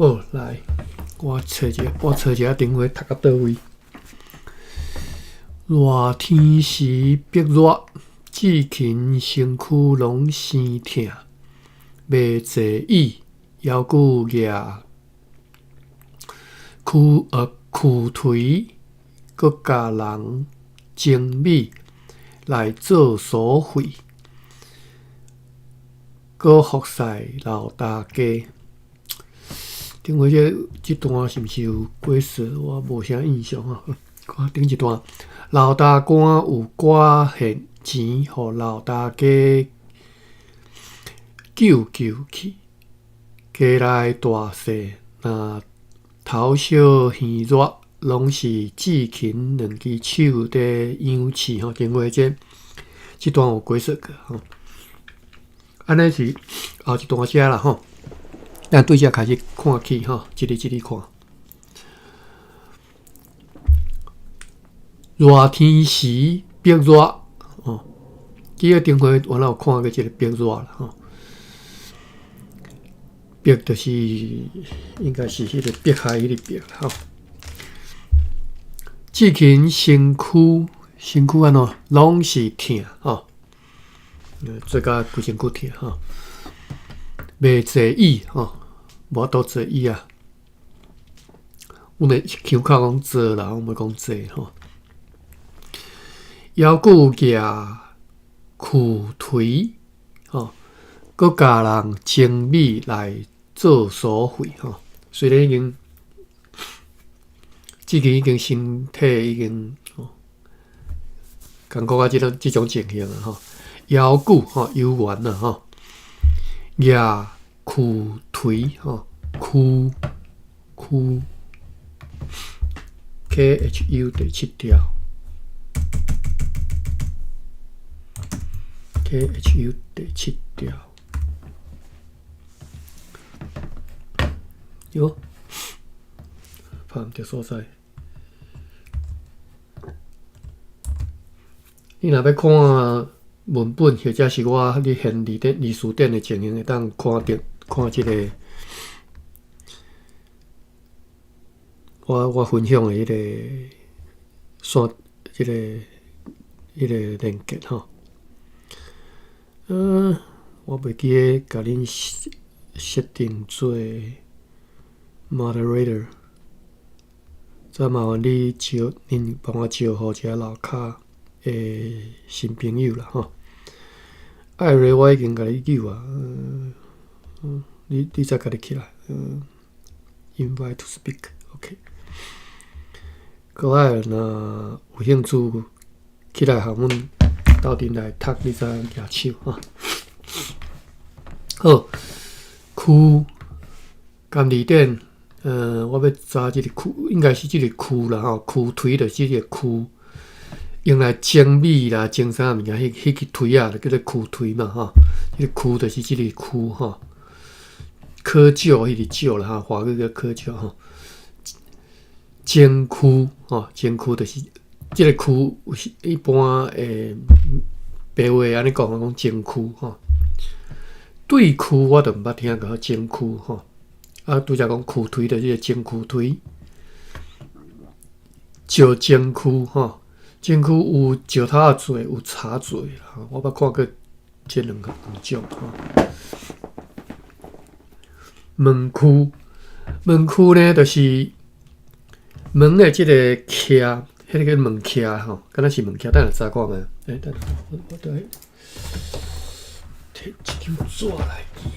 好，来，我找一下电话读到倒位。热天时逼热，至勤身躯拢生痛，袂坐椅，腰骨夹，躯腿，搁甲人精美来做所费，搁服侍老大家。顶回这段是毋是有过说？我无啥印象啊。看顶一段，老大官有寡现钱，互老大家救去。家内大细，若头小耳热，拢是至勤两只手在扬起吼。顶回这段有过说过吼。安尼是后一段写啦吼。咱对遮开始看起吼，一日看。热天时逼热哦，第二顶回我有看过一个逼热啦吼。逼就是应该是迄个逼害迄个逼啦吼。至勤身躯安怎拢是痛吼，做甲规身躯痛吼，袂坐椅吼。无多坐椅啊，阮的腔口讲坐啦，我袂讲坐吼。腰骨夹躯腿吼，搁甲人精美来做所费吼。虽然已经身体已经感觉啊，即种情形啊吼，腰骨吼柔软啦吼，夹躯腿吼，躯 KHU 第7条 ，KHU 第7条，哟，拍毋着所在。你若要看文本，或者是我咧现字典的情形，会当看即个我分享的迄个迄个连结吼。我袂记咧，甲恁设定做 moderator， 再麻烦你恁帮我招呼一下楼骹的新朋友啦吼。艾瑞，我已经甲你救啊，你再家己起来，invite to speak，OK。各位若有兴趣起来和阮斗阵来读，你再举手哈。好，躯甘字典，我要查即个躯，应该是即个躯啦吼，躯腿就是即个躯。用来精美啦、精啥物件，迄个腿啊，就叫做躯腿嘛，吼。迄个躯就是即个躯吼，科臼迄个臼啦，哈，华语叫科臼吼。肩躯吼，肩躯就是即个躯，一般白话安尼讲肩躯吼。对躯我就毋捌听过肩躯吼，啊，拄则讲躯腿就是肩躯腿，石肩躯吼。身躯有石头仔做，有茶做啦。我捌看过这两种吼。门躯呢，就是门的即个徛，迄个叫门徛吼，敢若是门徛。等下查看觅。等下我得摕一张纸来记。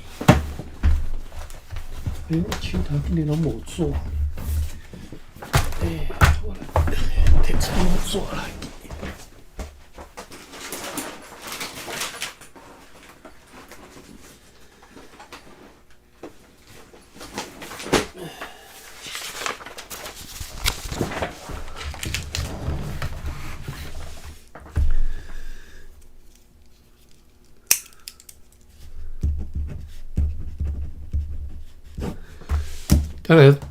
手头今日拢无纸。我来摕一张纸来记。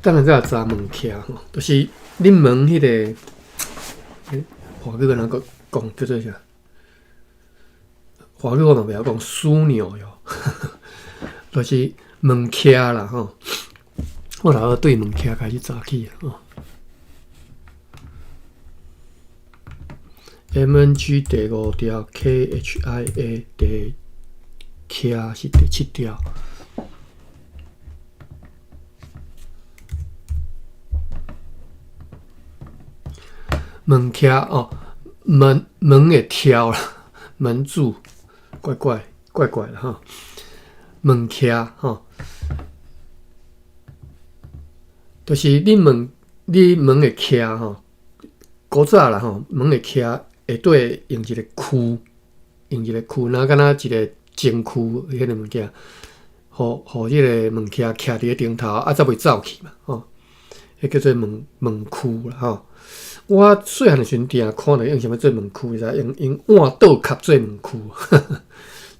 当然再查门徛吼，就是恁门迄个，华语安怎讲叫做啥？华语我嘛袂晓讲枢纽哟，就是门徛啦吼。我来对门徛开始早起啊。MNG 第5条 ，KHIA 第徛是第7条。门徛哦，门的条啦，门柱怪的哈。门徛哈，就是你门的徛哈，古早啦吼，门的徛下底用一个区，那敢若一个前区迄个物件，互迄个门徛徛伫个顶头，啊，才袂走去嘛吼。迄叫做门区啦吼。我细汉的时阵，定看到用啥物做门区，就是用碗倒壳做门区。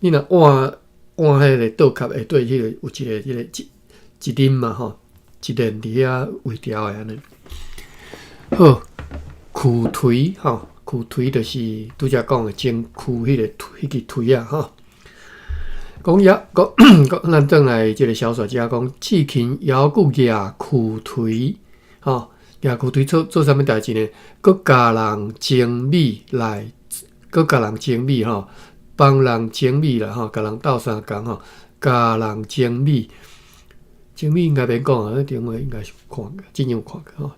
你若碗迄个倒壳下底迄个有一个一针嘛吼，一链伫遐围条的安尼。好，躯推吼，躯推就是拄则讲的前躯迄个推啊吼。咱转来即个小说家讲，至勤犹顾举躯推吼。举躯推做啥物代志呢？佮家人精美来，佮家人精美吼，帮人精美啦吼，甲人斗相共吼，家人精美，精美应该免讲啊，那电话应该是看过，真有看过吼。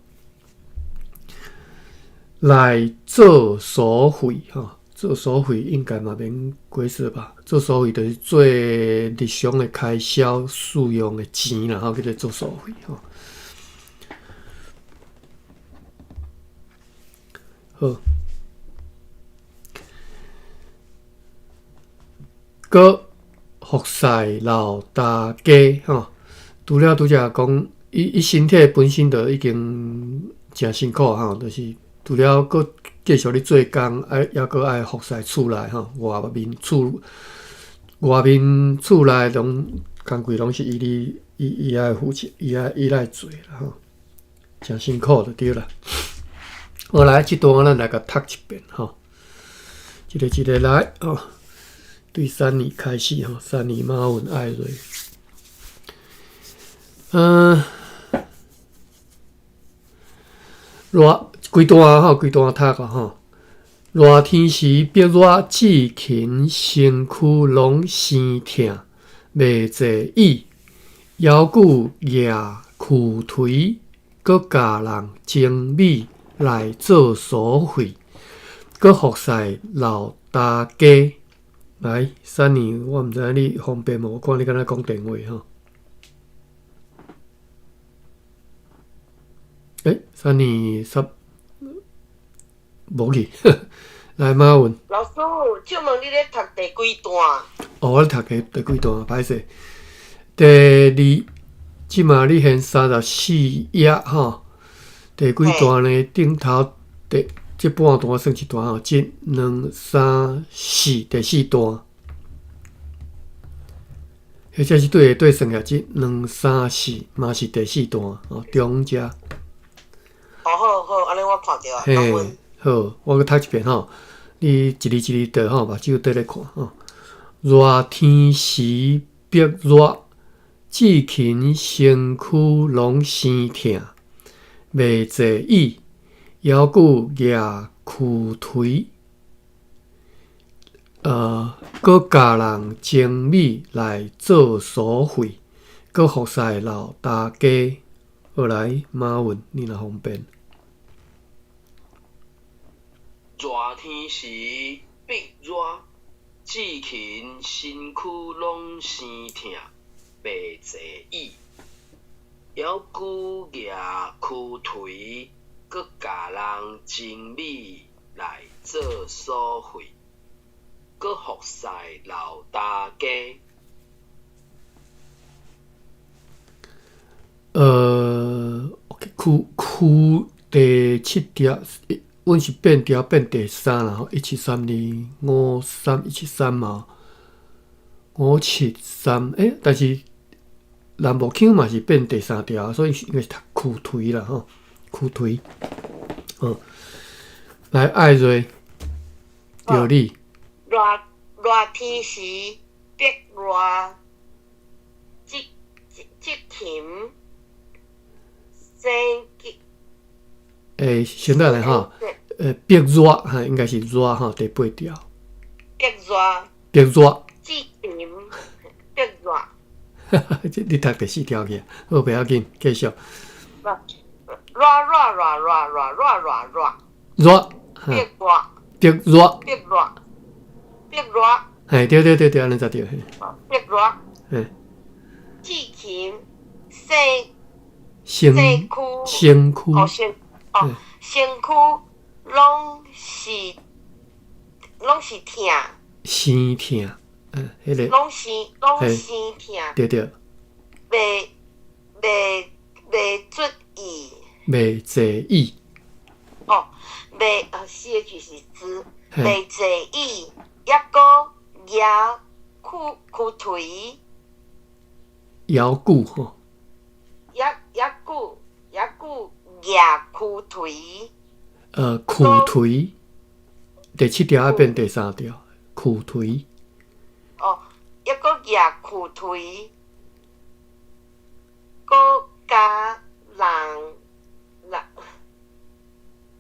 来做所费吼，做所费应该嘛免解释吧？做所费就是做日常的开销、使用的钱啦，吼，叫做做所费吼。好，佮服侍老大家吼，除了拄则讲，伊身体本身就已经诚辛苦吼，就是除了佮继续咧做工，还佮爱服侍厝内吼，外面厝内拢工贵拢是伊爱负责，伊来做啦吼，诚辛苦就对啦。好，来，这段咱来甲读一遍吼，一个来哦。对3年开始吼，3年马文艾瑞，规段读啊吼。热天时逼热，至勤身躯拢生疼，袂坐椅，腰骨举躯推，佮家人精美来做所费，佮服侍老大家。来，3年，我毋知影你方便无？我看你敢若讲电话吼。3年无去。来，马文。老师，请问你咧读第几段？我咧读第几段？歹势。第2，即马你现34页吼。第几段呢？顶头这半段算一段吼，1、2、3、4，第4段。或者是对算下1、2、3、4，嘛是第4段哦，中遮。好，安尼我看着啊。嘿，好，我佮读一遍吼，你一字一字读吼，目睭缀咧看吼。热天时逼热，至勤身躯拢生疼，袂坐椅。腰骨举躯推，佮家人精美来做所费，佮服侍老大家。好来，马文，你若方便。热天时逼热，至勤身躯拢生疼，袂坐椅，腰骨举躯推。佮家人精美来做所费，佮服侍老大家。区第7条，阮是变调变第3啦吼，173253173嘛，573但是南部腔嘛是变第3条，所以应该是读躯推啦吼。躯推，来艾瑞，着你。热天时逼热，即勤先等下哈，白热哈，应该是热哈，第8条。白热。白热。志勤白热。你读第4条去，好，不要紧，继续。热。热。白热。白热。白热。嘿，对，安尼才对。白热。嘿。志勤身躯。身躯拢是疼。生疼。迄个。拢生疼。对。袂注意。袂济意。写句是字，袂济意，抑个摇躯腿。摇骨吼。抑久摇躯腿。躯腿。第7条要变第3条，躯腿。抑个摇躯腿，个加人，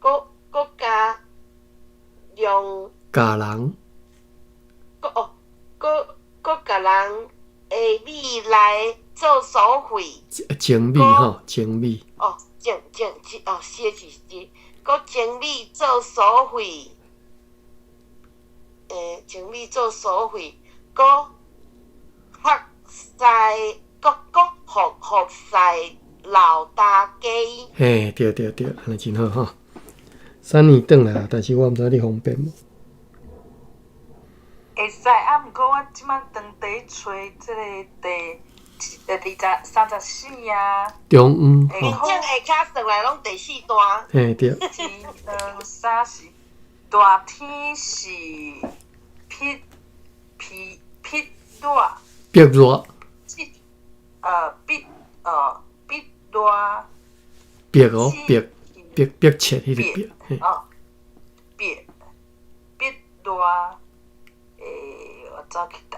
个加用。家人。个加人下米来做所费。精米吼，精米。写句是，个精米做所费。精米做所费，个学使，个服使老大家。嘿，对，安尼真好哈。3年转来啊，但是我毋知你方便无？会使啊，毋过我即摆当地找即个第34啊。中午。真正下骹算来拢第4段。嘿，对。1、2、3、4，大天是撇热。白热。白热。白切迄个白。白热。我走起来。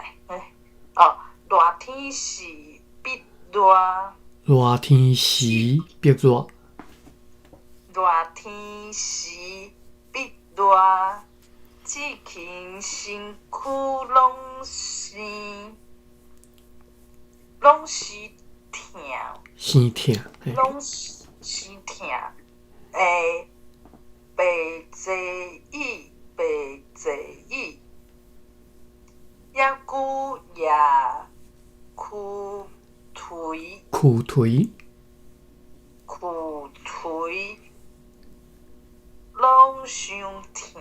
热天时白热。热天时白热。热天时白热。志勤身躯拢是疼。生疼。拢是疼。袂济意。抑久也躯腿。拢伤疼。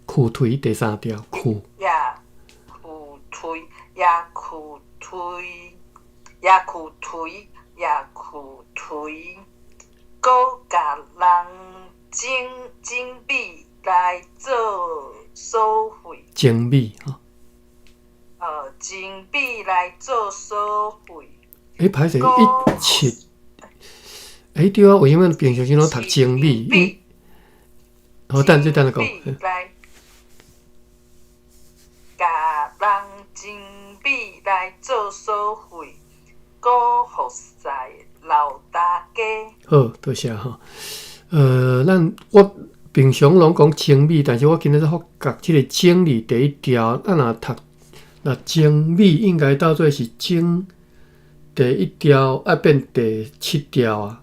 躯腿第3条，躯。搁甲人精米来做所费。精米吼。精米来做所费。歹势17。对啊，为什么平常时拢读精米？好，等下讲。甲人精米来做所费，搁服使老大家。好，多谢哈。我平常拢讲精米，但是我今日在学即个精字第1条，若精米应该倒做是精第1条，要变第7条啊。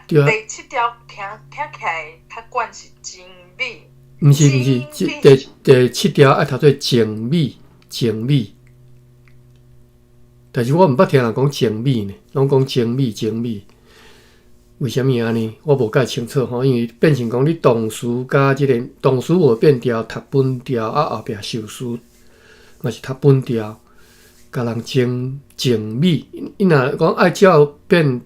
第7条听起来较管是精米。毋是，第7条要读做精米。但是我毋捌听人讲精米呢，拢讲精米。为什么安尼？我无解清楚吼，因为变成讲你动词加即个动词无变调，读本调啊，后壁受词嘛是读本调，甲人精米。伊若讲爱照变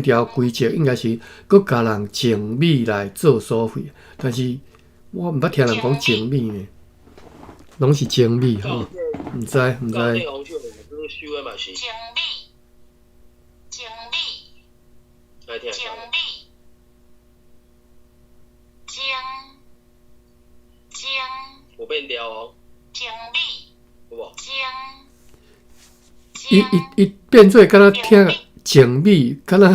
调规则，应该是搁甲人精米来做所费。但是我毋捌听人讲精米呢，拢是精米吼，毋知。精变调哦，精美，有无？伊变做敢若听静美，敢若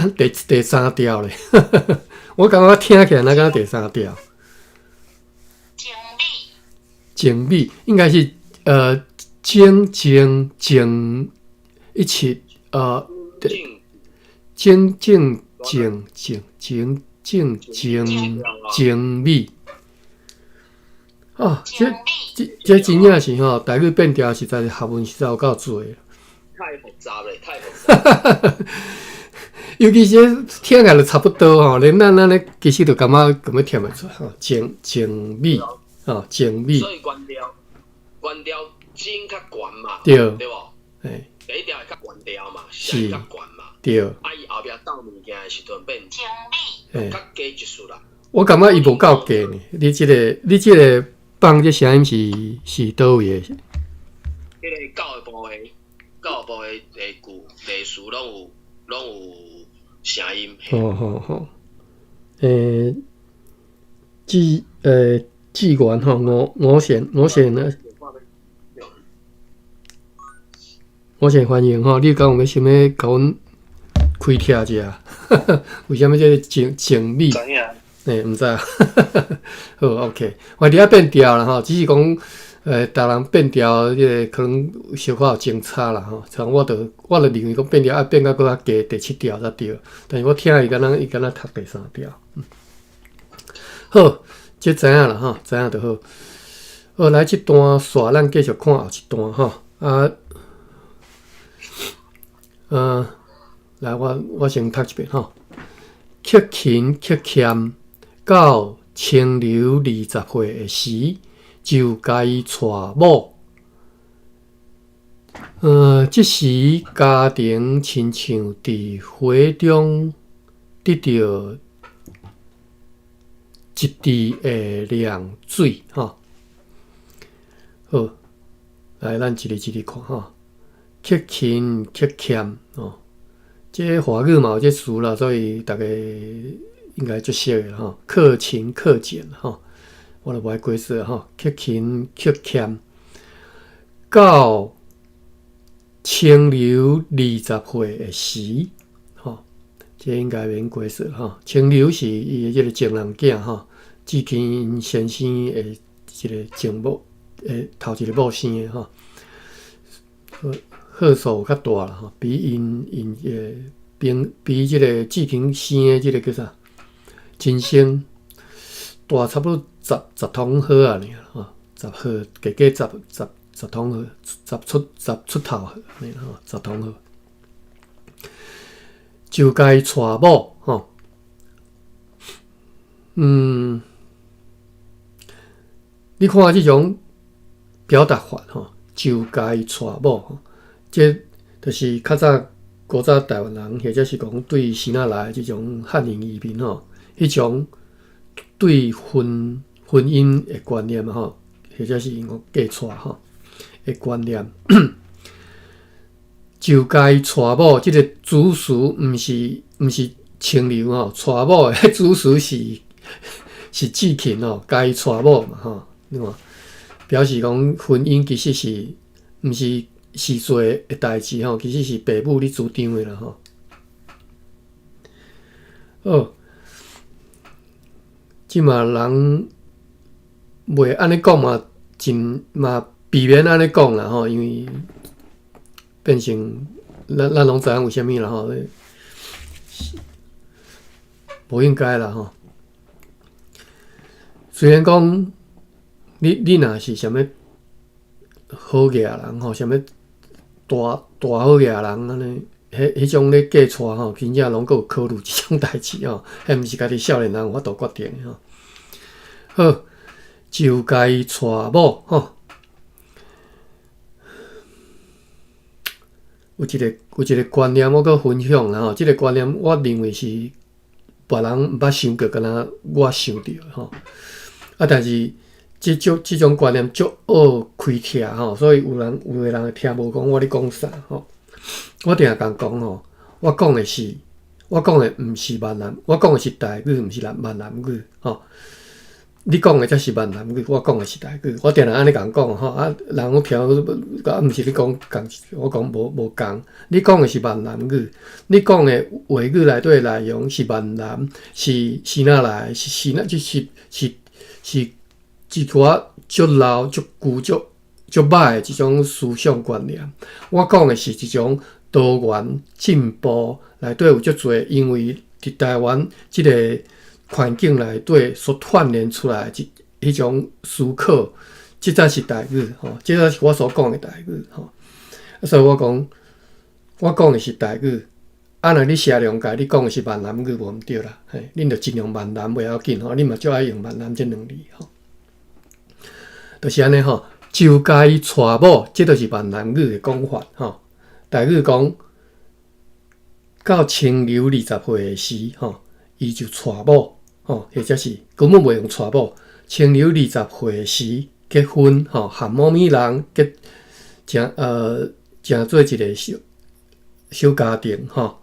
第三调咧。我感觉听起来那敢若第三调。静美应该是静一起静美。啊，这真正是吼，台语变调实在是学问实在有够多。太复杂了，太复杂。尤其是听起来就差不多吼，连咱咧其实就感觉咁样听袂出吼，静美哦，静美。所以关调真较悬嘛，对无？诶，第一条会较悬调嘛，是较悬嘛。对。啊，伊后壁倒物件的时阵变精美，较加一丝啦。我感觉伊无够加呢。你即个放这声音是倒位的？迄个教育部的句例数拢有声音。好。纪元吼，我先欢迎吼，你讲有想要甲阮开听一下？为什么这个静美？知影？毋知啊。好 ，OK， 我伫遐变调啦吼，只是讲逐人变调，即个可能小可有争差啦吼。像我就认为讲变调要变到搁较低第7调才对，但是我听伊敢若读第3调。好，这知影啦吼，知影就好。好，来这段煞，咱继续看后一段吼。来我先读一遍吼。克勤克俭，到清流20岁的时，就该娶某。即时家庭亲像伫火中得到一滴的凉水吼。好，来咱一日看吼。克勤克俭哦，这华语嘛有这词啦，所以大家应该就熟的吼。克勤克俭吼，我就无爱解释吼。克勤克俭，到清流20岁的时，吼，这应该免解释吼。清流是伊的这个情人囝吼，志勤先生的这个情某，头一个某生的吼。岁数较大啦吼，比即个志勤生的即个叫啥？真生大差不多十通好啊，尔吼，10好，加10通好，10出头好，安尼吼，10通好，就该娶某吼。你看即种表达法吼，就该娶某吼。这就是较早古早台湾人，或者是讲对新仔来即种汉人移民吼，迄种对婚姻的观念吼，或者是讲嫁娶吼的观念，就该娶某。即个主词毋是清流吼，娶某的主词是志勤吼，该娶某嘛吼，你看表示讲婚姻其实是毋是时做的代志吼，其实是爸母你主张的啦吼。好，即嘛人袂安尼讲嘛，避免安尼讲啦吼，因为变成咱拢知影为虾米啦吼，无应该啦吼。虽然讲你若是啥物好野人吼，啥物大好野人安尼，迄种咧嫁娶吼，真正拢阁有考虑即种代志吼，迄毋是家己少年人有法度决定的吼。好，就该娶某吼。有一个观念，我阁分享啦吼。即个观念，我认为是别人毋捌想过，敢若我想到吼。但是即种观念足好开听吼，所以有的人会听无讲我咧讲啥吼。我定共讲吼，我讲的毋是闽南，我讲的是台语，毋是闽南语吼。你讲的才是闽南语，我讲的是台语。我定定安尼讲吼，啊，人我听，啊，毋是你讲共，我讲无共。你讲的是闽南语，你讲的话语内底内容是闽南，是哪来？是哪？就是一寡足老、足旧、足歹的一种思想观念。我讲的是一种多元进步内底有足侪，因为伫台湾即个环境内底所锻炼出来迄种思考，这才是台语吼，这才是我所讲的台语吼。所以我讲的是台语。啊，若你写谅解，你讲的是闽南语无毋对啦，嘿，恁着尽量闽南袂要紧吼，你嘛就爱用闽南这两字吼。就是安尼吼，就该娶某，这就是闽南语的讲法吼。台语讲到清流20岁的时吼，伊就娶某吼，或者是根本袂用娶某。清流20岁的时结婚吼，和某咪人成做一个小家庭吼。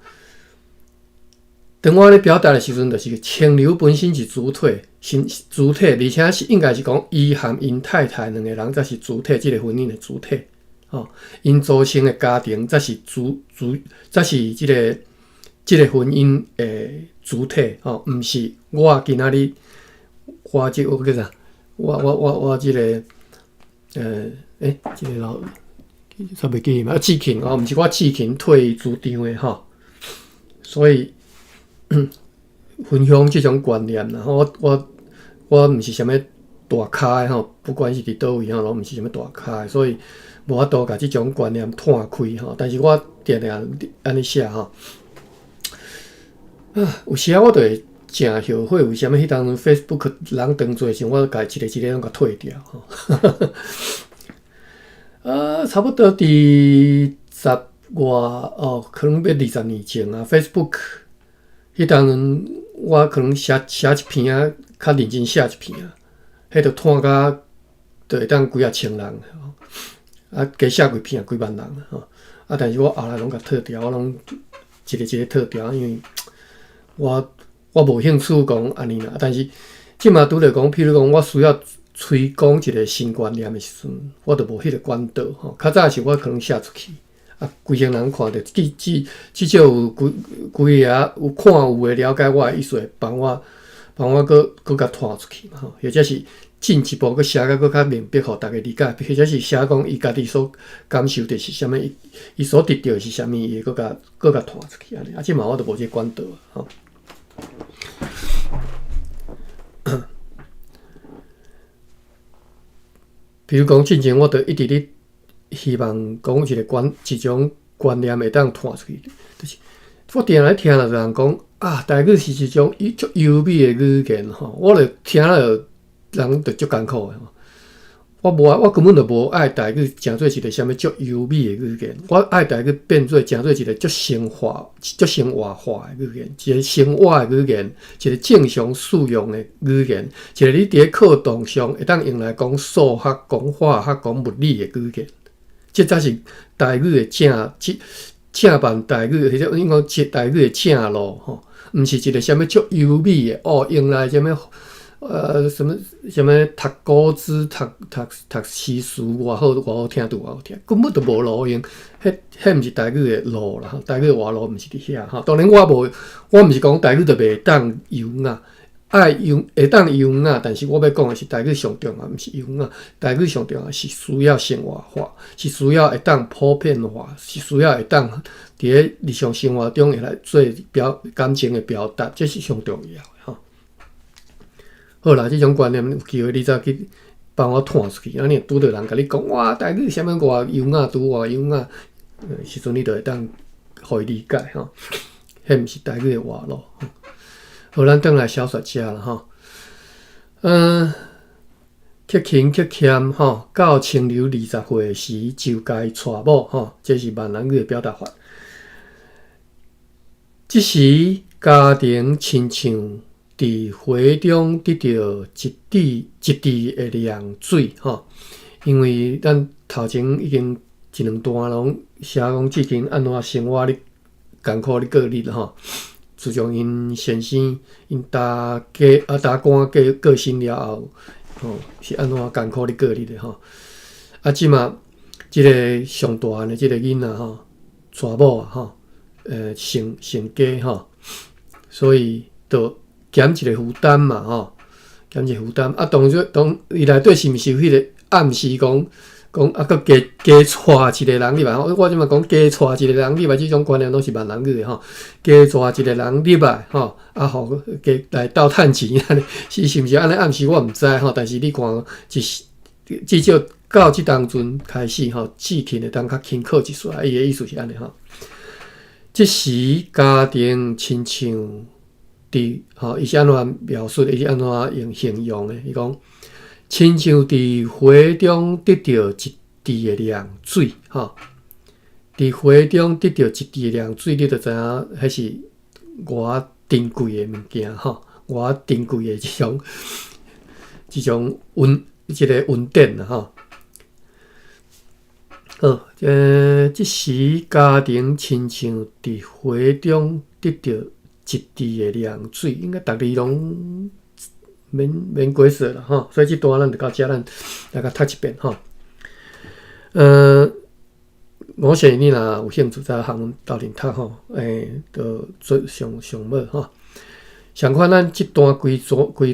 当我咧表达的时阵，就是清流本身是主体，而且是应该是讲伊和因太太两个人才是主体，这个婚姻的主体。哦，因组成的家庭才是才是这个婚姻的主体。哦，毋是我今仔日我叫啥？我这个这个老啥袂记嘛？志勤哦，毋是我志勤退主张的吼，所以。分享这种观念啦，我毋是啥物大咖的吼，不管是伫倒位吼，拢毋是啥物大咖的，所以无法度甲这种观念摊开吼。但是我定定安尼写吼，有时我就会真后悔，为什么迄当阵 Facebook 人当做时，我甲一个拢甲退掉吼。差不多伫10外哦，可能要20年前啊 ，Facebook。迄当阵我可能写一篇啊，较认真写一篇啊，迄着摊甲就会当几千人啊，加写几篇几万人吼。啊，但是我后来拢甲退掉，我拢一个退掉，因为我无兴趣讲安尼啦。但是即嘛拄着讲，譬如讲我需要推广一个新观念的时阵，我着无迄个管道吼。较早是我可能写出去。啊，规群人看着，至少有几个有看有诶了解我诶意思，帮我搁甲拖出去嘛吼，或者是进一步搁写甲搁较明白，互大家理解，或者是写讲伊家己所感受的是啥物，伊所得到的是啥物，伊搁甲拖出去安尼。啊，即嘛我都无这管道吼。比如讲，进前我著一直咧。希望讲一种观念会当传出去，就是我定来听了人讲啊，台语是一种足优美的语言吼，我著听了人著足艰苦的吼。我根本就无爱台语，诚做一个啥物足优美的语言。我爱台语变做诚做一个足生活化的语言，一个生活的语言，一个正常使用的语言，一个你伫咧课堂上会当用来讲数学、讲化学、讲物理的语言。这才是台语的正版台语，或者应讲台语的正路吼，毋是一个啥物足优美的哦，用来啥物什么读古诗、读诗词，偌好听拄偌好听，根本就无路用，迄毋是台语的路啦，台语的活路毋是伫遐吼。当然我毋是讲台语就袂当用啊。爱用会当用啊，但是我要讲的是台语上重要，毋是用啊。台语上重要是需要生活化，是需要会当普遍化，是需要会当伫咧日常生活中会来做感情的表达，这是上重要的吼。好啦，这种观念有机会你再去帮我传出去，安尼拄着人甲你讲哇，台语啥物偌用啊，拄偌用啊，时阵你就会当互伊理解吼。迄毋是台语的活路。好，咱转来小说家啦吼。缺勤缺欠吼，到清流20岁时就该娶某吼，这是闽南语的表达法。即时家庭亲像伫花中得到一滴的凉水吼，因为咱头前已经1-2段拢写讲最近安怎生活咧艰苦咧过日吼。自从因先生因打官过身了后，是安怎艰苦咧过日的吼。即嘛，即个上大汉的即个囡仔娶某啊成家所以就减一个负担嘛减一个负担。伊内底是毋是有迄个暗示讲搁加娶一个人入来？我即嘛讲加娶一个人入来，即种观念拢是闽南语的加娶一个人入来互加来斗趁钱安尼，是毋是安尼暗示我毋知但是你看，至少到即当阵开始志勤会当较轻靠一撮，伊的意思是安尼即时家庭亲像伊是安怎描述的？伊是安怎用形容的？伊讲。亲像伫花中得到一池的凉水，伫花中得到一池的凉水，你就知影迄是偌珍贵的物件，偌珍贵的即种即个恩典啦，好，即时家庭亲像伫花中得到一池的凉水，应该逐字拢。免过说啦所以这段咱就到遮，咱来甲读一遍我想你若有兴趣再向阮斗阵读就做上好相款咱这段规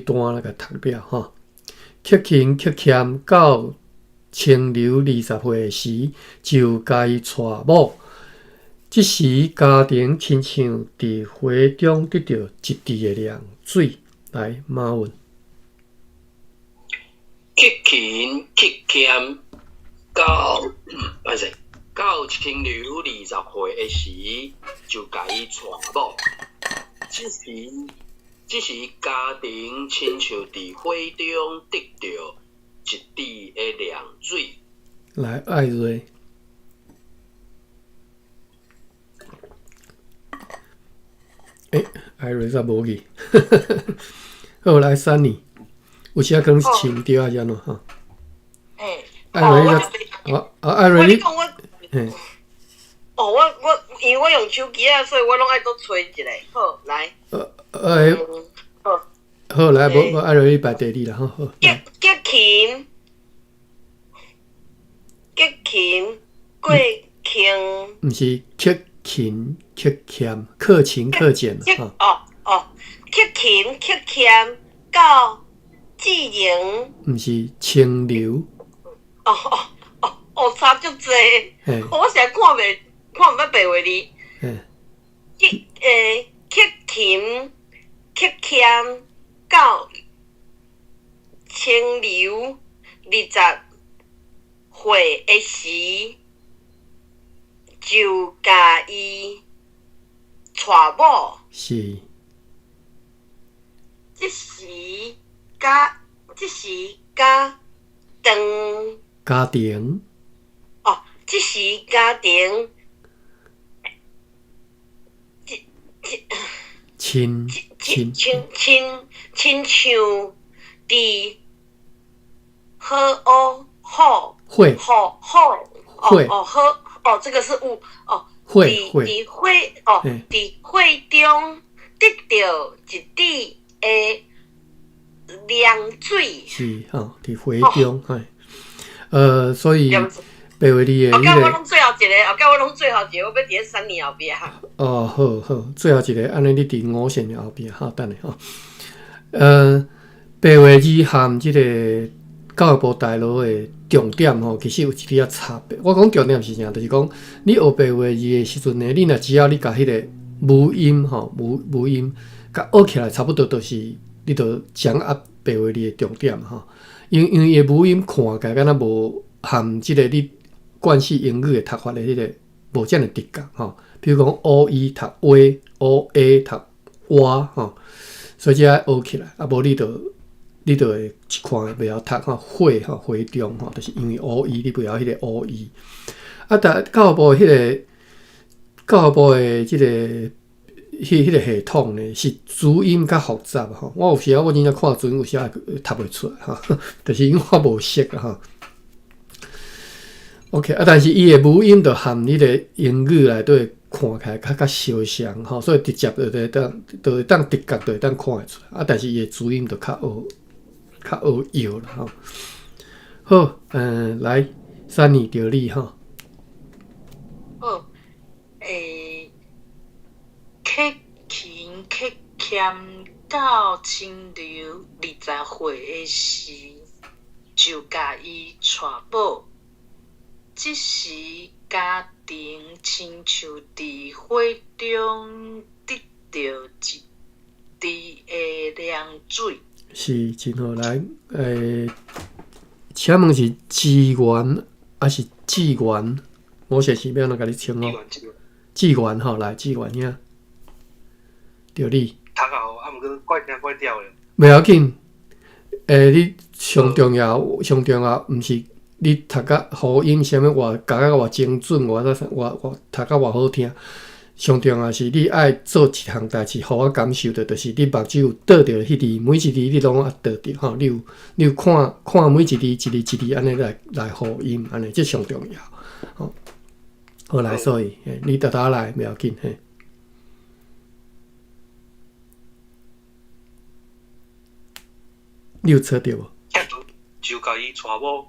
段来甲读了乞勤乞欠到清流20岁时，就该娶某。即时家庭亲像伫花中得到一池的凉水。来，马文。乞勤乞欠到清流20岁的时，就该娶某。即时家庭亲像伫花中得到一池的凉水。来，艾瑞。艾瑞煞无去。好，来Sunny，有时可能是清掉啊，安怎艾瑞艾瑞你。我因为我用手机啊，所以我拢爱多找一个。好，来。好来，无艾瑞你排第二啦，好。激勤，过勤。毋是乞勤乞欠，克勤克俭乞勤乞欠到自营。毋是清流。差足济。我现在看毋捌白话字。乞勤乞欠到清流20岁的时，就甲伊娶某。是。即时甲当家庭。即时家庭。亲像伫这个是雾伫花中得到一滴的凉水。是伫花中所以白话字的后盖我拢最后一个，我要伫咧3年后壁好，最后一个，安尼你伫5线的后壁等下白话字含即个教育部大陆的重点其实有一点仔差别。我讲重点是啥？就是讲你学白话字的时阵呢，你若只要你甲迄个母音母音甲学起来，差不多就是你就掌握白话字的重点因为伊的母音看起来敢若无含即个你惯式英语的读法的迄个无遮尔直觉比如讲 o e 读 a o a 读 wa 所以这要学起来，无你就会一看袂晓读会中就是因为 o e 你袂晓迄个 o e 但教育部的即个迄个系统呢是主音较复杂我有时我真正看主音有时读袂出来就是因为我无识OK 但是伊的母音就含你的英语内底看看起来较相像吼，所以直接就会当直觉就会当看会出来。但是伊的注音就较拗啦吼。好，来，3年到你吼。好，客勤客俭到清流20岁的时，就甲伊娶某。即时家庭亲像伫火中得到一池的凉水。是真好，来，请问是志源还是志源？我先是要哪甲你称呼？志源吼，来志源呀，着你。读好，毋过怪听怪调诶。袂要紧，你上重要，毋是你读甲好音啥物偌教甲偌精准，偌读甲偌好听。上重要是你爱做一项代志，互我感受到，就是你目睭有倒着迄字，每一字你拢啊倒着吼。你有看每一字一字安尼来好音，安尼这上重要。吼，好来，所以你倒来袂要紧嘿。你有错着无？就甲伊娶某。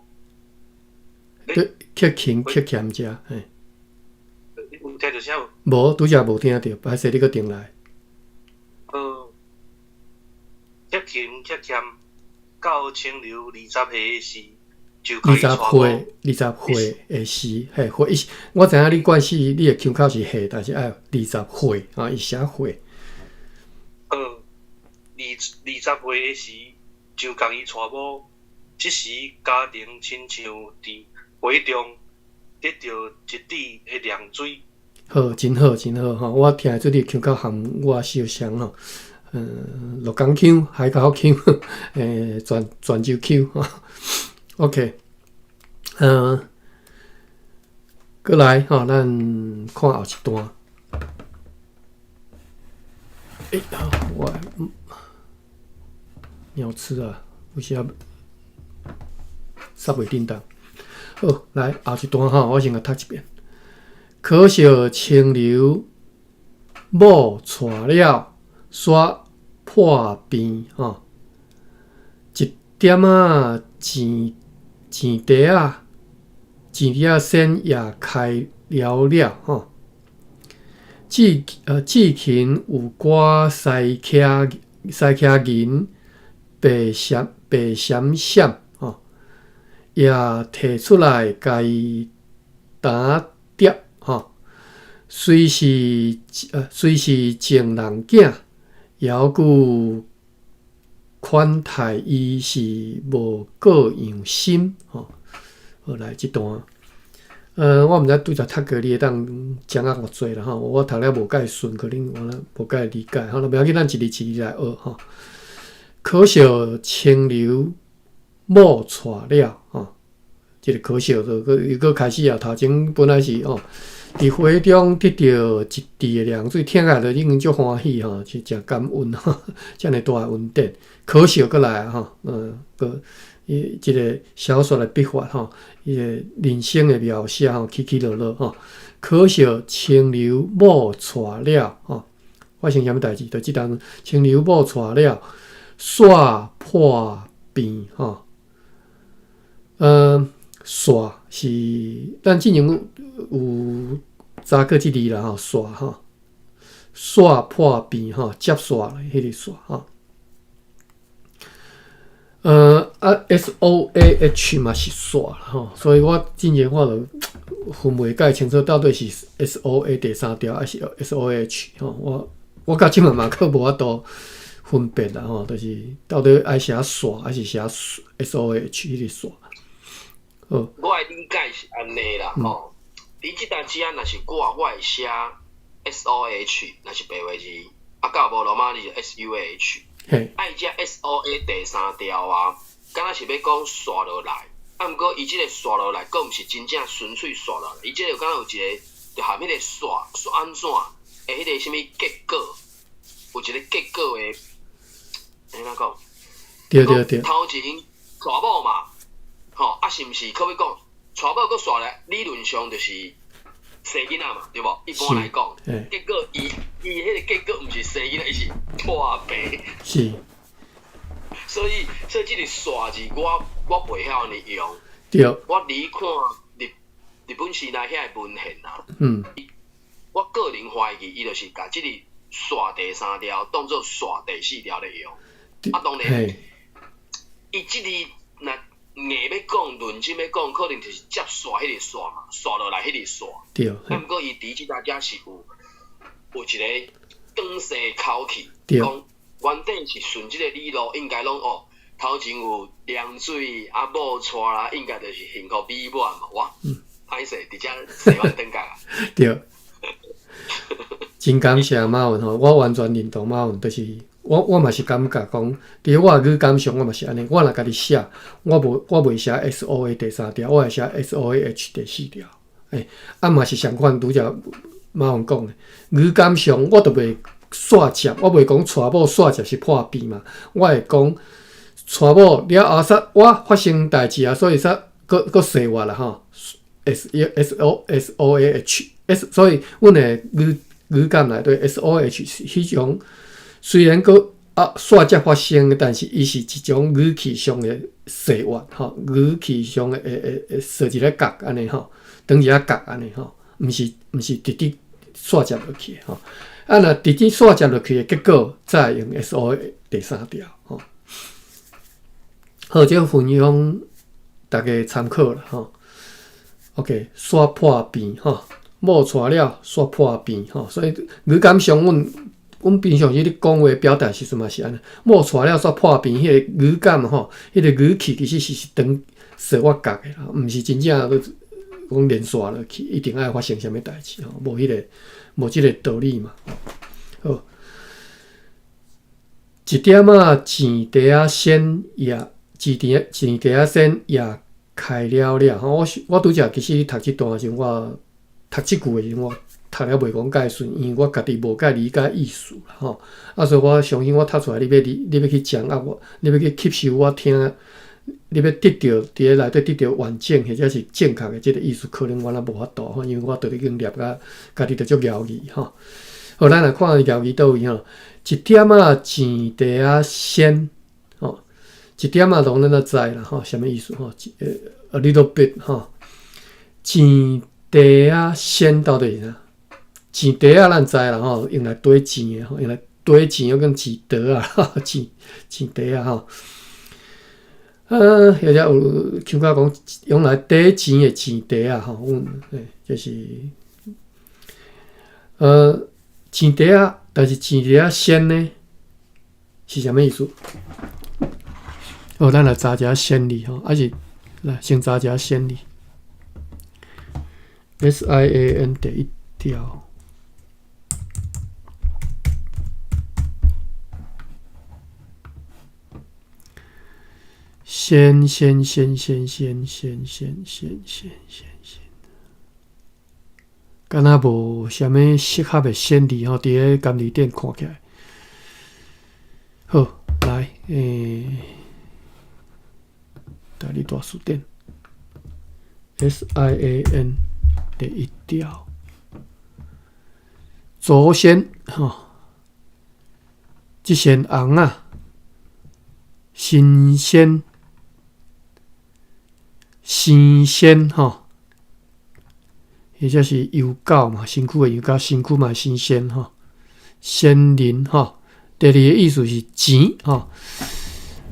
对，客勤客俭者，嘿。有听着啥无？无，拄则无听着，歹势你搁重来。客勤客俭到清流20岁的时，就甲伊娶某。20岁的时，嘿，我知影你惯势，你的腔口是岁，但是爱20岁啊，伊写岁。20岁的时，就甲伊娶某。即时家庭亲像伫火中得到一池的凉水。好，真好，真好吼！我听得出你腔口含我相像吼，鹿港腔、海口腔、泉州腔吼。OK， 过来吼，咱看后一段。我鸟吃啊，有时啊。煞袂叮当。好，来后一段吼，我先甲读一遍。可笑清流某娶了煞破边吼，一点仔钱袋啊先也开了吼。志勤有寡西徛银白闪闪。也摕出来甲伊打碟吼，虽是情人囝，犹顾款待伊是无各样心吼。好来，即段，我毋知拄则读过你会当掌握偌济啦吼，我读了无介顺，可能我无介理解吼，袂要紧，咱一字一字来学吼。可笑清流某娶了吼，即个可笑又搁开始啊！头前本来是哦，伫火中得到一池的凉水，听起来就已经足欢喜吼，是诚感恩吼，遮尔大恩典。可笑搁来吼，即个小说的笔法吼，伊个人生的描写吼，起起落落吼。可笑清流某娶了吼，发生啥物代志？就即段清流某娶了，煞破边吼。煞是咱之前有查过即字啦吼，煞吼，煞破边吼，接煞咧，迄个煞吼。SOAH 嘛是煞啦吼，所以我之前我就分袂介清楚到底是 SOA 第三条还是 SOH 吼，我到即嘛佫无法度分辨啦吼，就是到底爱写煞还是写 SOH 迄个煞。我的理解是安尼啦吼，你即单词啊，若是我会写 SOH， 若是白话字，到无罗马字就 SUH。爱只 SOA 第三条啊，敢若是要讲刷落来，毋过伊即个刷落来，佫毋是真正纯粹刷落来，伊即个敢若有一个，就含迄个刷安怎诶，迄个啥物结果，有一个结果诶，安怎讲？对。头前娶某嘛。吼，是毋是可要讲娶某搁刷来？理论上就是生囡仔嘛，对无？一般来讲，结果伊迄个结果毋是生囡仔，伊是破病。是。所以这个煞字我袂晓安尼用。对。我离看日本时代遐个文献啊。我个人怀疑，伊就是甲即个煞第3条当做煞第4条咧用。当然，伊即个若硬要讲论证要讲，可能就是接煞迄个煞嘛，煞落来迄个煞。对。啊，毋过伊伫即搭遮是有一个广西口气，讲原底是顺即个理路，应该拢头前有凉水，啊某娶啦，应该就是幸福美满嘛。哇，歹势，伫遮洗完转角啊。对。真感谢马文吼，我完全认同马文，就是我嘛是感觉讲，伫我语感上我嘛是安尼，我若家己写，我袂写 SOA 第3条，我会写 SOAH 第4条。嘛是相款，拄则马文讲的，语感上我都袂煞接，我袂讲娶某煞接是破病嘛，我会讲娶某了后煞我发生代志啊，所以煞佫生活啦吼 ，SOAH。所以，阮的语感内底 SOH 是迄种，虽然佫煞接发生，但是伊是一种语气上的细活吼，语气上的设一个角安尼吼，当一个角安尼吼，毋是直直煞接落去吼。若直直煞接落去的结果，再用 SOH 第3条吼。好，这个分享大家参考啦吼。OK， 煞破病吼。某娶了煞破病吼，所以语感上，阮平常时咧讲话表达时阵嘛是安尼。某娶了煞破病，迄个语感吼，迄个语气其实是长细我角的啦，毋是真正讲连续落去，一定爱发生啥物代志吼，无即个道理嘛。好，一点钱袋仔先也，钱袋仔先也开了了吼。我拄则其实读即段时我。读即句的时阵，我读了袂讲介顺，因为我家己无介理解意思啦吼。所以我相信我读出来，你要去掌握你要去吸收我听，你要得到伫咧内底得到完整或者是正确的即个意思，可能我也无法度吼，因为我都已经念甲家己就足摇字吼。好，咱来看摇字倒位吼，一点钱袋仔先吼，一点拢咱都知啦吼，啥物意思吼？A little bit 吼，钱袋仔先到底是啥？钱袋仔咱知啦吼，用来兑钱的吼，用来兑钱又跟钱袋啊，钱袋仔吼。或者有像讲用来兑钱的钱袋仔吼，就是钱袋仔，但是钱袋仔先呢是啥物意思？咱来查一下先例吼，还是来先查一下先例。SIAN 第1条，先，敢若无啥物适合的先例吼，伫咧监理店看起来。好，来，大力大书店 SIAN。第1条，祖先吼，即仙红啊，新鲜吼，或者是油膏嘛，身躯的油膏，身躯嘛新鲜吼，鲜灵吼。第2个意思是钱吼，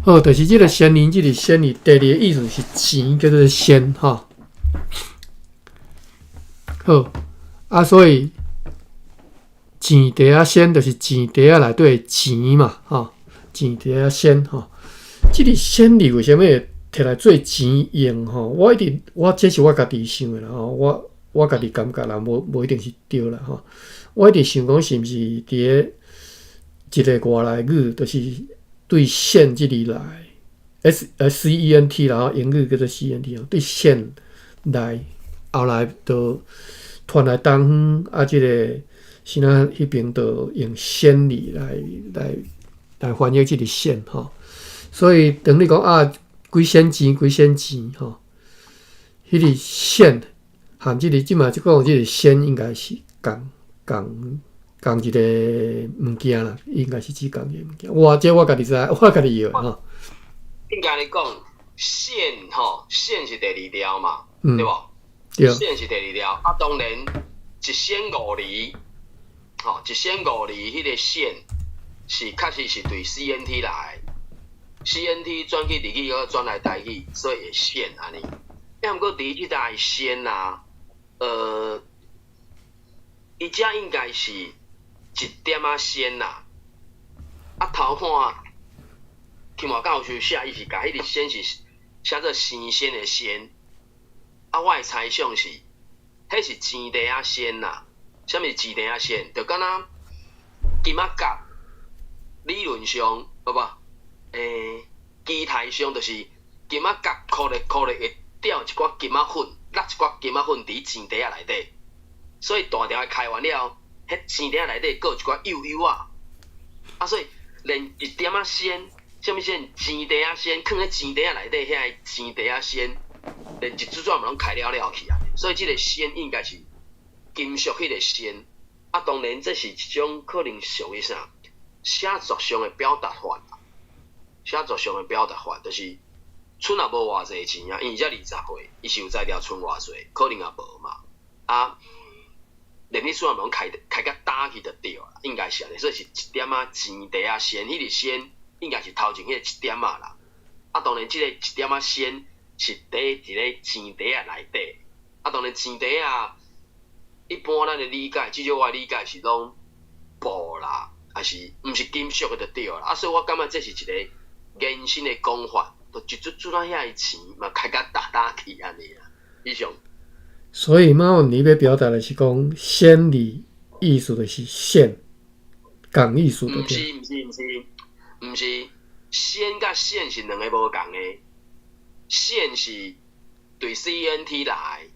好，就是即个鲜灵，即个鲜灵，第2个意思是钱，叫做鲜吼。好，所以钱袋仔先就是钱袋仔内底的钱嘛，吼，钱袋仔先吼。即个先例为虾米会摕来做钱用吼？这是我家己想的啦吼，我家己感觉啦，无一定是对啦吼。我一直想讲是毋是伫咧一个外来语，就是对现即字来 CENT 啦，英语叫做 CENT 对现来。后来就传来东方啊，即个是那迄边就用先例来翻译即个先吼，所以等于讲啊，几仙钱吼，迄个先含即个即嘛即讲即个仙应该是共一个物件啦，应该是指共一个物件。我家己知，我家己以为吼。应该你讲线吼，线是第二条嘛，嗯对无？对，线是第二条，啊，当然一线五厘，吼，一线五厘，迄个线是确实是对 CNT 来的，CNT 转去日语又转来台语，所以会线安尼。要毋过伫即台线啊，伊遮应该是一点仔线啦，啊头看听我教授写，伊是甲迄个线是写做生鲜的鲜，啊我的猜想是，迄是钱地仔鲜啦。啥物钱地仔鲜？就敢若金仔角，理论上，机台上就是金仔角箍咧会掉一寡金仔粉，落一寡金仔粉伫钱地仔内底，所以大条的开完了，迄钱地仔内底佫有一寡幼幼啊，啊所以连一点仔鲜。啥物线钱地仔线，放喺钱地仔内底，遐个钱地仔线，连一组嘛拢开了去啊！所以即个线应该是金属迄个线，啊，当然这是一种可能属于啥写作上的表达法，写作上的表达法就是剩也无偌济钱啊，因为才20岁，伊是有才调剩偌济，可能也无嘛，啊，连你厝嘛拢开甲打去就对啦，应该是安尼，所以是一点仔钱地仔线，迄个线。应该是头前迄个一点仔啦，啊当然即个一点仔线是伫一个钱地仔内底，啊当然钱地仔一般咱的理解，至少我理解是拢布啦，还是毋是金属的就对啦，啊所以我感觉这是一个延伸的讲法，就一撮仔遐个钱嘛开甲打去安尼啦，以上。所以马文你要表达的是讲仙理艺术的是线，港艺术的对。毋是，线甲线是两个无共的，线是对 CNT 来，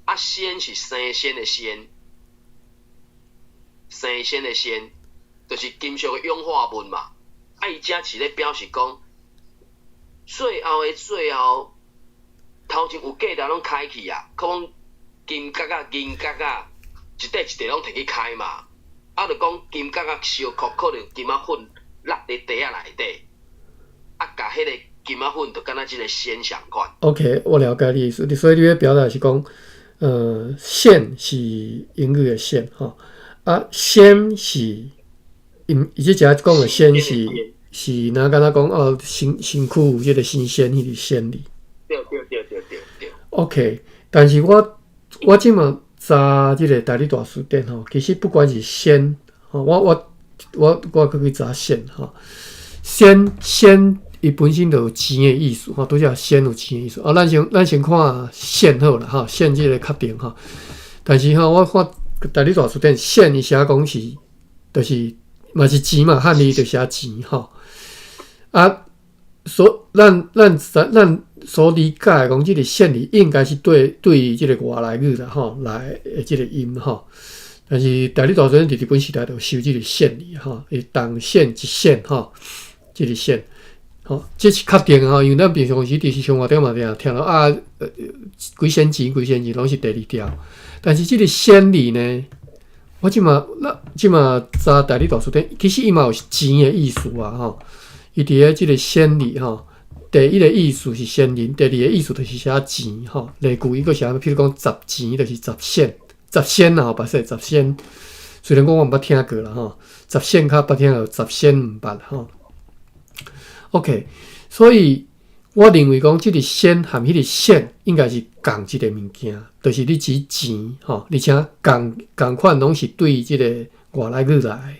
啊线是生鲜的鲜，生鲜的鲜，就是金属的氧化物嘛。啊伊遮是咧表示讲，最后的最后，头前有价值拢开去啊，讲金角啊银角啊，一块一块拢摕去开嘛，啊就讲金角啊烧烤可能金仔粉。落伫地仔内底，啊，甲迄个金仔粉就敢若即个线相款。OK， 我了解你意思。所以你要表达是讲，线是英语的线吼，啊，鲜是，伊即只讲的鲜是哪敢若讲哦，身躯有即个新鲜迄个鲜哩。对。OK， 但是我即马查即个台理大书店吼，其实不管是鲜吼，我去查线哈，线伊本身就有钱的意思哈，拄则线有钱的意思啊。咱先看线好啦哈，线即个确定哈。但是哈，我看台理大书店线伊写讲是，就是嘛是钱嘛，汉字就写钱哈。啊，咱所理解讲，即个线里应该是对即个外来语啦吼，来即个音吼。但是台理大书店伫日本时代就收即个线哩吼，伊当线一线吼，即个线吼，这是确定吼，因为咱平常时伫生活顶嘛听到啊，几仙钱拢是第二条，但是即个线哩呢，我即嘛查台理大书店，其实伊嘛有钱的意思啊吼，伊伫咧即个线哩吼。第一个意思是仙人，第二个意思就是写钱吼。例句伊个写，譬如讲10钱就是10仙，10仙啦吼，白说10仙。虽然讲我毋捌听过啦吼，10仙较捌听过，10仙毋捌吼。OK， 所以我认为讲即个仙含迄个线应该是共一个物件，就是你指钱吼，而且共款拢是对即个外来语来，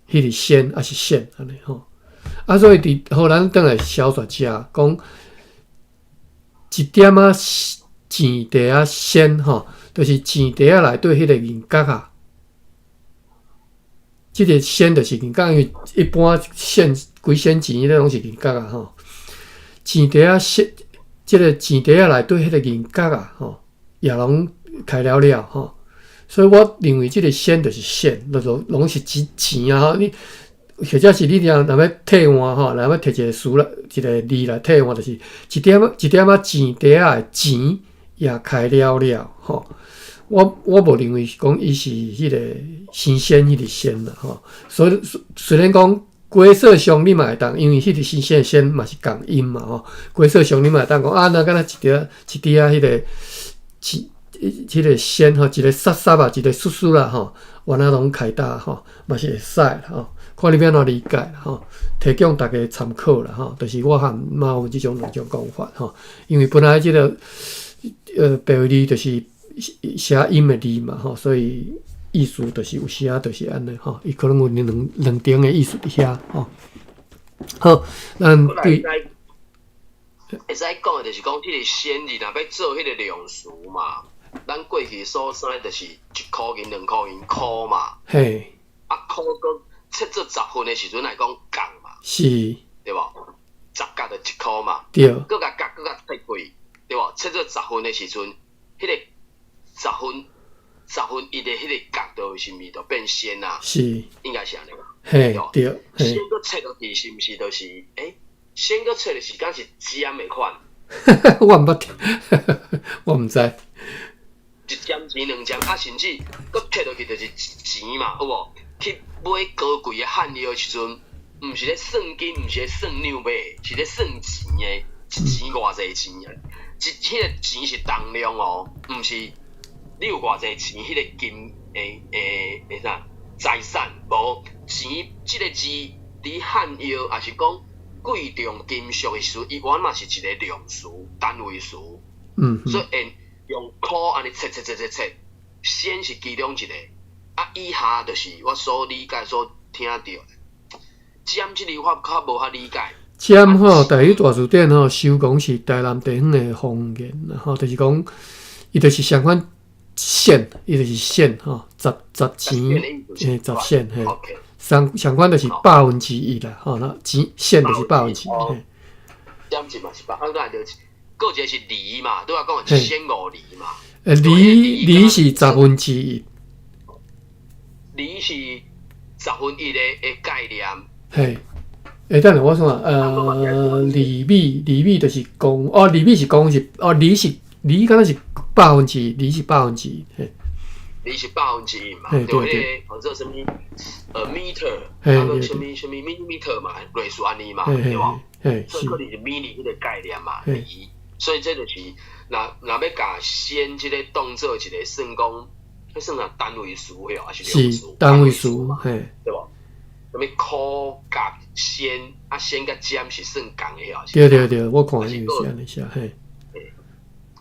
迄个仙还是线安尼吼。啊，所以互咱转来小说遮讲一点仔钱地仔线吼，就是钱地仔内底迄个银角啊。即个线就是银角，因为一般线规线钱迄拢是银角啊吼。钱地仔线，即个钱地仔内底迄个银角啊吼，也拢开了吼。所以我认为即个线就是线，拢是指钱啊吼。或者是你若要替换吼，若要摕一个词来一个字来替换，就是一点仔钱地仔的钱，也开了了吼。我无认为讲伊是迄个新鲜迄个鲜啦吼。所以虽然讲鸡色上你嘛会当，因为迄个新鲜鲜嘛是共音嘛吼。鸡色上你嘛会当讲啊，那敢若一滴啊迄个迄个鲜吼，一个沙沙啊，一个酥酥啦吼，原来拢开大吼，嘛是会使啦吼。看你要怎理解啦吼，提供大家参考啦吼。就是我和嘛有即种两种讲法吼，因为本来即个白话字就是写音的字嘛吼，所以意思就是有时啊就是安尼吼，伊可能有两种的意思伫遐吼。好，咱对。会使讲的就是讲，迄个鲜字若要做迄个量词嘛，咱过去所使就是1箍银、2箍银、箍嘛。嘿。啊，箍个切做10分的时阵来讲角嘛。是。对无？10角就1箍嘛。对。搁甲角搁甲切开，对无？切做10分的时阵，迄个10分伊的迄个角就是毋是就变鲜啊？是。应该是安尼嘛。嘿，对。鲜搁切落去是毋是就是鲜搁切的是敢是尖的款？我毋捌听，我毋知。一尖钱、2尖，啊，甚至搁切落去就是钱嘛，有无？去买高贵的汉药的时阵，毋是咧算金，毋是咧算两买，是咧算钱的，一钱偌济钱啊？迄个钱是当量哦，毋是你有偌济钱，迄个金啥财产无钱？即个字伫汉药，也是讲。贵重金属的时阵，伊原嘛是一个量词、单位词，所以用箍安尼切，先是其中一个，啊以下就是我所理解、所听到的。尖即个我较无法理解。尖吼，台语大字典吼，收讲是台南地方的方言啦吼，就是讲，伊就是相反线，伊就是线吼，10钱，10线嘿。相关就是1/8啦，吼，那线就是1/8。尖字嘛是1/8，啊，就是个一个是厘嘛，对我讲1千5厘嘛。厘是1/10。厘是1/10的概念。嘿，等下我想厘米就是公，厘米是公是，厘敢若是1/10，厘是1/10，嘿。你是1/1嘛？对，或者什么meter， 啊个什么 millimeter 嘛，类似安尼嘛，对无？所以可能是 mini 迄个概念嘛，所以这就是若要甲先即个当做一个算讲，迄算啥单位数哟，还是量数？单位数，嘿，对无？什么箍角先啊，先甲尖是算共的哦。对，我看伊有写一下，嘿。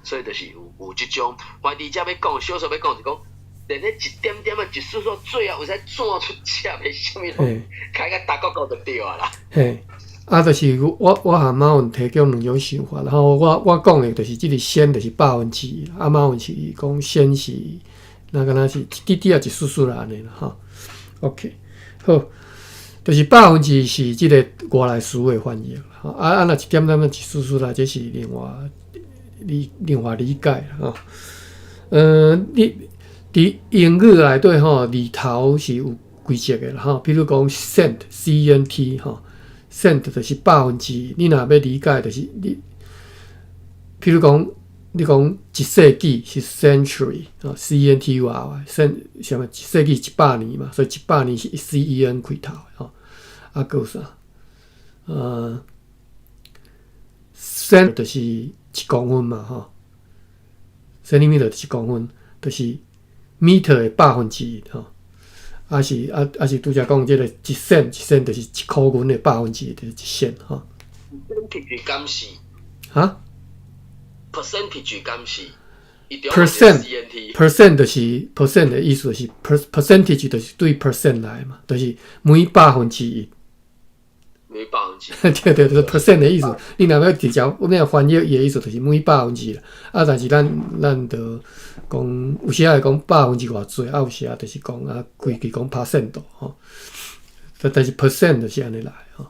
所以就是有即种，怀疑者要讲，小说要讲是讲。连迄一点点一丝丝水啊，有使转出汁的，什么拢开个大角角就对啊啦。嘿，就是我和马文提供两种想法，然后我讲的就是即个鲜就是1/10，啊马文是讲鲜是那个那是一滴啊一丝丝啦安尼啦哈。OK， 好，就是1/10是即个外来词的翻译啦。若一点点一丝丝啦，这是另外理解啦哈。伫英语内底吼，字头是有规则的啦吼。比如讲 cent 吼 ，cent 就是1/10。你若要理解，就是你，比如讲你讲一世纪是 century 啊 ，century， 什么一世纪100年嘛，所以100年是cen 开头吼。啊，还有啥？cent 就是1公分嘛吼 ，centimeter 就是1公分，就是。meter 的1/10吼，是拄则讲即个1 cent 就是1箍银的1/10就是1 cent 吼。percentage 敢是？哈 ？percentage 敢是？percent 就是 percent 的意思，就是 percentage 就是对 percent 来嘛，就是每1/100。每1/100。对，就是 percent 的意思。你若要直接我们要翻译伊的意思，就是每1/100啦。但是咱就讲有时会讲1/100偌济，有时就是讲规矩讲 percent 吼。但是 percent 就是安尼来吼。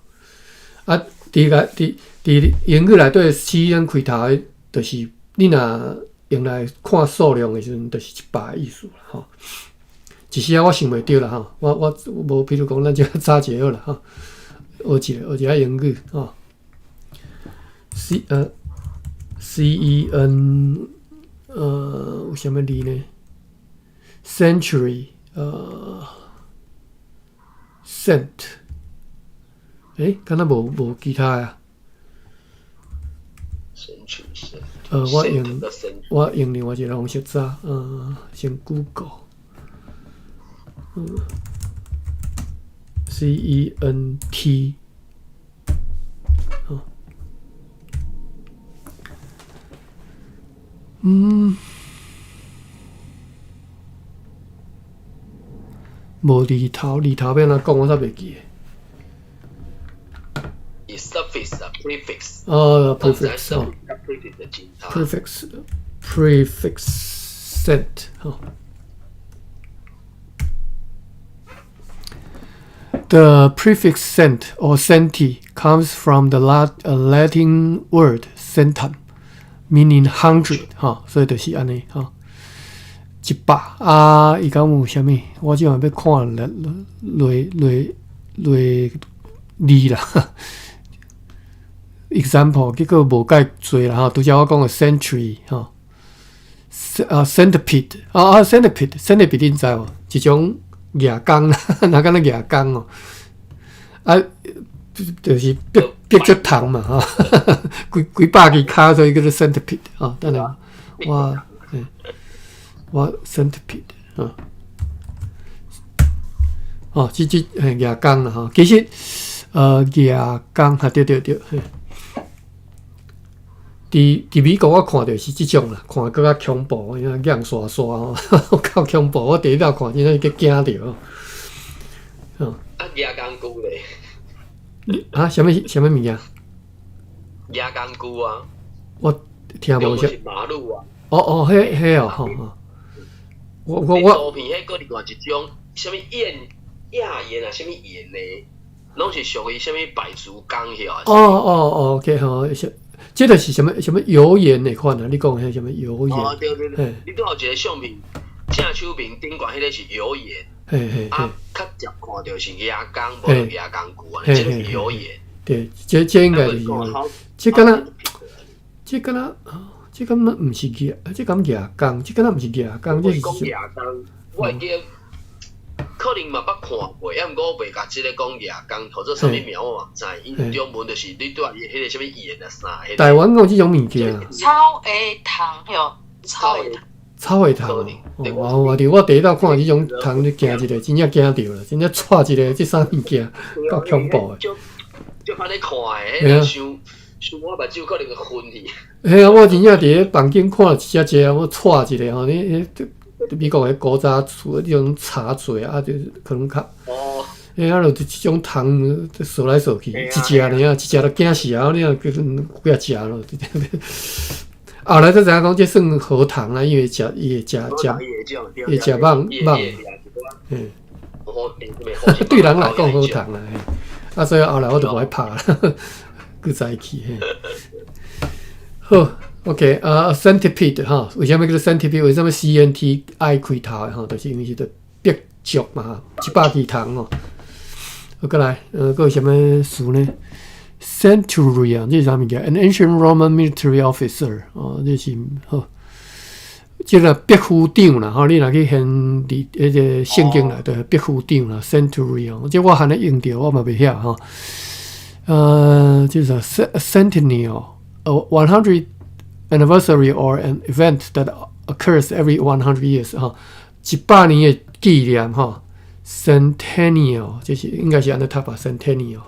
伫英语内底cen开头的，就是你若用来看数量的时阵，就是100的意思啦吼。一时我想袂到啦吼，我无，比如讲咱就查一个好啦吼。学一下英语吼 ，cen 有什么字呢 ？century， cent， 敢若无其他呀。century， 我用另外一个方式查，先 Google，CENT， 无字头要安怎讲，我煞袂记。is suffix 啊 prefix。prefix 哦 prefix 的金叉。prefix cent The prefix cent or centi comes from the Latin word centum, meaning 100 所以就是安尼100啊，伊讲有啥物？我即下要看落字啦。example 结果无介多啦拄则我讲的 century centipede centipede 你知无？一种牙工啦，哪敢若牙工就是逼出虫嘛几百支骹，所以叫做 centipede 等下我 centipede 牙工啦其实牙工对。伫美国我看到是即种啦，看更较恐怖，因为硬刷刷够恐怖。我第一道看真正去惊着牙工菇咧？什么物件？牙工菇啊！我听无是马路啊！迄我图片迄个另外一种，什么亚盐啊，什么盐咧，拢是属于什么百足纲遐。OK 这个是什么油盐的款啊？你讲迄什么油盐？对，你拄有一个相片，正手边顶悬迄个是油盐，较接看到是牙工，无是牙工菇啊，这个是油盐。对，这应该是油盐。这敢若毋是牙，这敢牙工，这敢若毋是牙工，这是讲牙工，我会记。可能嘛捌看过，毋过我袂甲即个讲牙工，或者啥物苗我嘛知。因中文就是你拄啊，迄个啥物盐啊啥。台湾有即种物件啊。草的糖哟，草的糖。我第一道看即种糖，你惊一个，真正惊着了，真正踹一个，即啥物件，够恐怖的。就安尼看的，想我目睭可能会昏去。我真正伫咧房间看一只，我踹一个你。美国迄古早厝迄种茶座就是可能较就即种糖扫来扫去，一只尔，一只都惊死你不要食咯。后来才知影讲，这算荷糖啊，因为伊会食芒。对人来讲荷糖所以后来我就无爱拍啦，佮早起好。OK， centipede 为什么叫做 centipede？ 为什么 CNT 爱开头就是因为是壁足嘛，100支虫过来，有什么词呢 ？Centurion 这是啥物件 ？An ancient Roman military officer 这是这个壁夫长啦，你若去现迄个圣经内的壁夫长啦 ，Centurion， 这我还能用到，我嘛袂晓就是 centennial， 100。Anniversary or an event that occurs every 100 years 100年的纪念centennial 这是应该是安尼读吧 centennial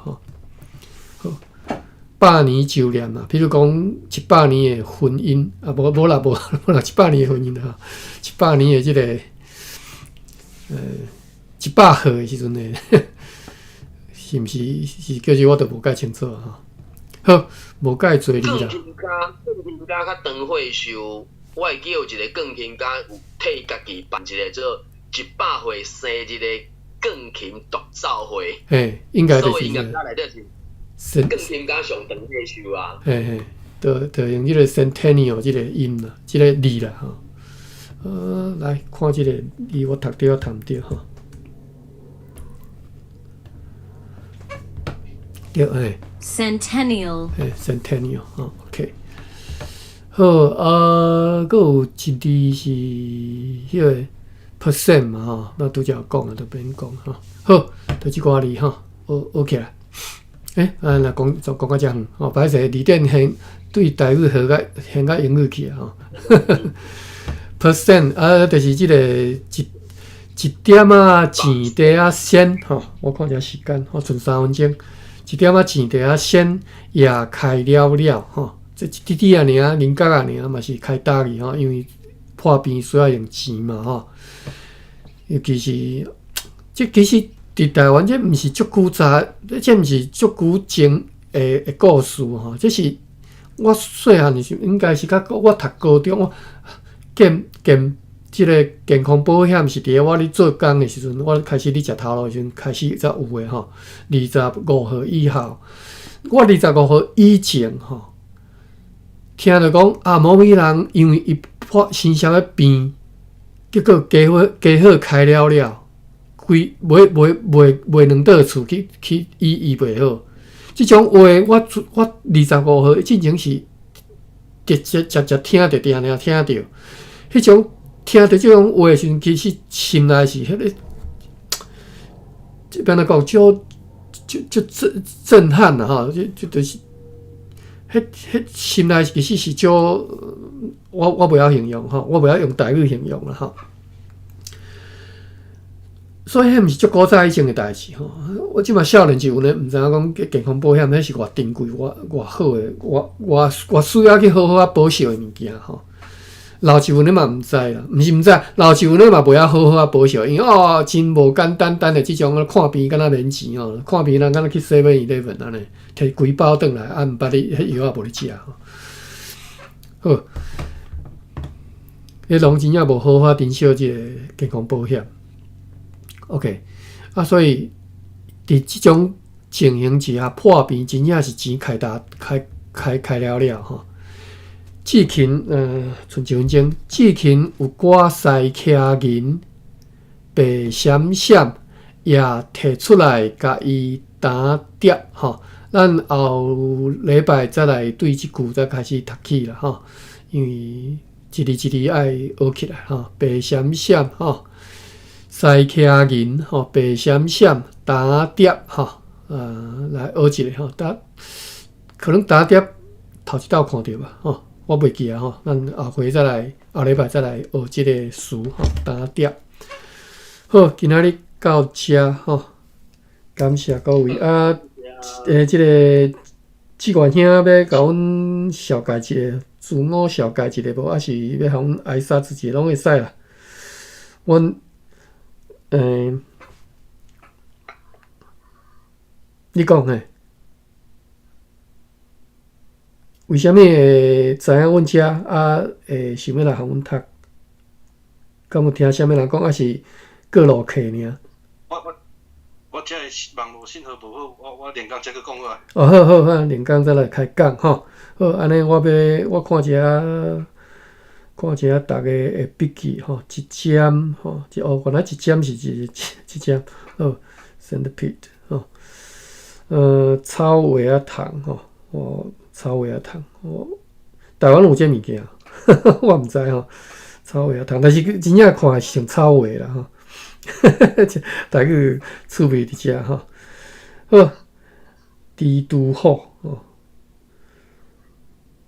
100年纪念嘛，比如讲100年的婚姻无啦100年的婚姻100年的这个100号的时阵呢，是毋是叫做我都无介清楚好，无介侪字啦。更加较长岁数，我会记有一个钢琴家有替家己办一个做100岁生日的钢琴独奏会。应该就是。所以音乐家内底是钢琴家上长岁数啊。就用这个 centennial 这个音啦，这个字啦来看这个字，我读对读唔对对，Centennial， OK，好，佫有一字是迄个 percent 嘛吼，那拄则有讲啊，都免讲吼。好，就即寡字吼，学起来。若讲就讲到遮远吼，歹势字典现对台语学甲现甲英语去啊吼。percent 就是即个一点啊钱地啊先吼，我看下时间吼，剩3分钟。一点啊钱地啊先也开了了吼。这一滴滴啊，尔人角啊，尔嘛是开大去吼，因为破病需要用钱嘛吼。尤其是，其实伫台湾，这毋是足久早，这毋是足久前的故事吼。这是我细汉时应该是我读高中，我即个健康保险是伫咧我咧做工的时阵，我开始咧食头路的时阵开始才有的吼。25岁以后，我25岁以前吼。听着讲某某人因为伊破身上的病，结果家伙开了，规卖两倒厝去医袂好。即种话我25岁进前是直听着，定听着。迄种听着即种话的时阵，其实心内是迄个，这边来讲就震撼啦吼，就是。迄心内其实是足，我袂晓形容吼，我袂晓用台语形容啦吼。所以迄毋是足古早以前的代志吼。我即马少年时阵咧，毋知影讲健康保险迄是偌珍贵、偌好诶，偌需要去好好保守诶物件吼。老时阵你嘛毋知啦，毋是毋知，老时阵你嘛袂晓好好保守，因为真无简单的即种看病敢若免钱吼，看病人敢若去 7-11安尼。摕规包转来，毋捌你迄药也无你食吼。好，迄拢真正无好好珍惜即个健康保险。OK， 所以伫即种情形之下，破病真正是钱开了吼。志勤，剩1分钟。志勤有挂西骑银，白闪闪，也摕出来，甲伊打碟吼。咱后礼拜再来对即句再开始读起啦吼，因为一字爱学起来吼，白闪闪吼，西骑银吼，白闪闪打碟吼，来学一下吼，可能打碟头一道看到吧吼，我袂记啊吼，咱后礼拜再来学即个词吼，打碟。好，今仔日到遮吼，感谢各位啊。即个志愿兄要甲阮小解一个，自我小解一个无，还是要互阮挨杀自己拢会使啦。阮你讲嘿，为虾米会知影阮遮会想要来互阮读？敢有听啥物人讲，还是过路客尔？我遮个网络信号无好，我连讲再去讲过来。好，连讲再来开讲吼。好，安尼我看一下，大家的笔记吼，一针吼，原来一针是一针，好 ，centipede 吼，草话仔虫吼，草话仔虫，台湾有这物件，我毋知吼，草话仔虫，但是真正看是像草话啦吼。大家趣味伫遮吼，好，蜘蛛好哦，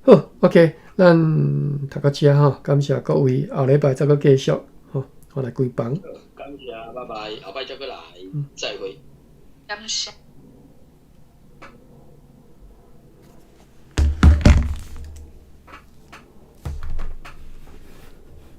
好 ，OK， 咱读到遮吼，感谢各位，后礼拜再搁继续吼，我来开房。感谢，拜拜，后摆再过来，再会。感谢。